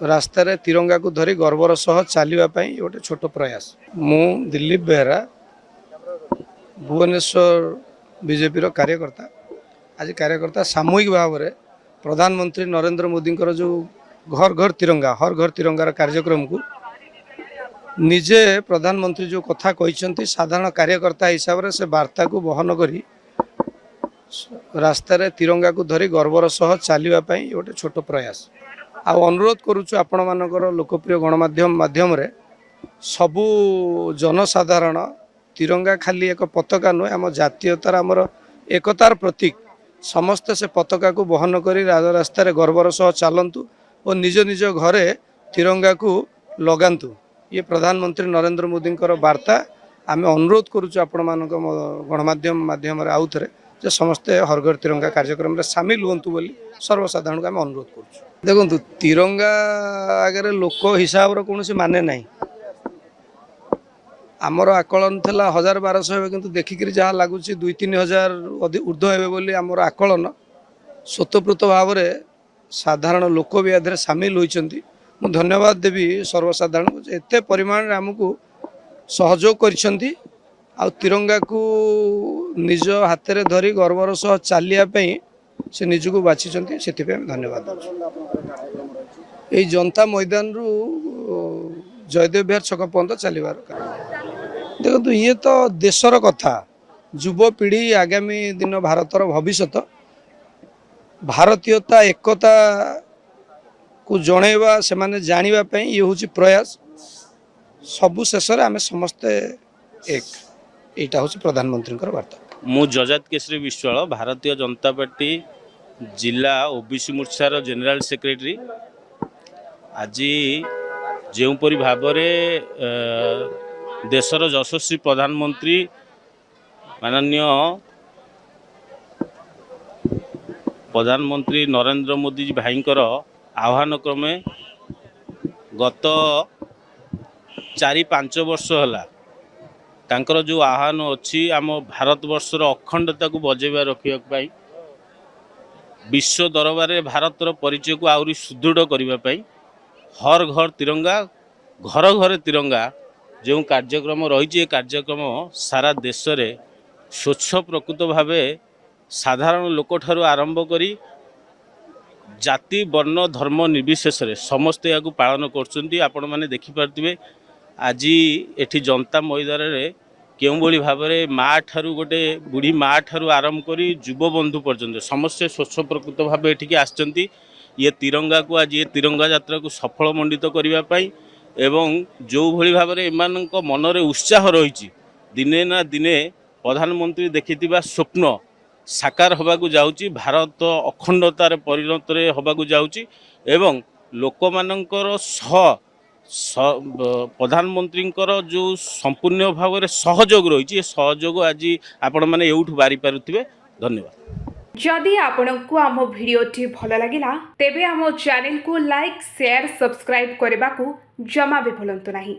रास्तार तिरंगा को धरी गर्वर सह चलने गोटे छोट प्रयास। मु दिलीप बेहरा भुवनेश्वर बीजेपी कार्यकर्ता। आज कार्यकर्ता सामूहिक भाव में प्रधानमंत्री नरेंद्र मोदी जो घर घर तिरंगा हर घर तिरंगार कार्यक्रम को निजे प्रधानमंत्री जो कथा कहते साधारण कार्यकर्ता हिसाब से वार्ता को बहन करी रास्तार तिरंगा को धरी गर्वर सह चलने गोटे छोट प्रयास। अनुरोध करुचु आपण मानकर लोकप्रिय गणमाध्यम माध्यम रे सबु जनसाधारण तिरंगा खाली एक पताका नुहे आम जातीयतार आमर एकतार प्रतीक समस्ते से पताका को बहन करी रास्तार गर्वर सह चलतु और निज निज घरे तिरंगा को लगातु। ये प्रधानमंत्री नरेंद्र मोदी वार्ता आम अनुरोध करुचु आपण मानक गणमाध्यम माध्यम आउ थे जे समस्ते हर घर तिरंगा कार्यक्रम रे सामिल हुंतु बोली सर्वसाधारण को आम अनुरोध करुचु। देखो तिरंगा आगे लोक हिसाब रो कौन माने नहीं आमर आकलन थिला 1200 किंतु देखिक जहाँ लगुच 2-3 हजार ऊर्ध्व हे बोली आमर आकलन स्वतःप्रत भाव में साधारण लोक भी आधे सामिल होती। मु धन्यवाद देवी सर्वसाधारण को एते परिमाण आमको सहयोग कर तिरंगा को निज हाथ में धरी गर्वर सह चलियापी से निजको बाछी से धन्यवाद। यही जनता मैदान रु जयदेव बिहार छक पर्यंत चलबार देखो ये तो देशर कथा युवपीढ़ी आगामी दिन भारतर भविष्य भारतीयता एकता को जनइबा से माने जानिबा ये हूँ प्रयास सबु शेष आम समस्ते एक यहाँ हूँ प्रधानमंत्री वार्ता। मु जजात केशरी विश्वाल भारतीय जनता पार्टी जिला ओबीसी मोर्चार जनरल सेक्रेटरी। आज जोपरी भाव देशर यशस्वी प्रधानमंत्री माननीय प्रधानमंत्री नरेंद्र मोदी भाईंकर आह्वान क्रमे गत 4-5 वर्ष है तांकर जो आह्वान अच्छी आम भारत वर्षर अखंडता को बजेवा रखा विश्व दरबार में भारतर परिचय को आहरी सुदृढ़ करने हर घर तिरंगा घर घर तिरंगा जो कार्यक्रम रही कार्यक्रम सारा देश रे स्वच्छ प्रकृत भाव साधारण लोक ठारू आरंभ करी जाति वर्ण धर्म निर्विशेष समस्ते या पालन कर आपण मैंने देखिपे आज एठी जनता मैदान रे केउं भली भाव में माँ ठारू गोटे बुढ़ी माँ ठारू आरंभ करी युव बंधु पर्यंत समस्ते स्वच्छ प्रकृत भाव एठिकी आसचंती। ये तिरंगा को आज ये तिरंगा यात्रा को सफल मंडित करने एवं जो भली भाव में एमानक मनरे उत्साह रही दिने ना दिने प्रधानमंत्री देखिथिबा स्वप्न साकार होबाकू जाउची भारत अखंडतार परिणत होबाकू जाउची एवं लोकमानंकर प्रधानमंत्री जो संपूर्ण भाव में सहयोग रही सहयोग आज आपण मैंने यूठू बारी पारुथिबे। धन्यवाद। जदि आपंक आम भिडी भल लगा तेब आम चैनल को लाइक शेयर सब्सक्राइब करने को जमा भी भूलु नहीं।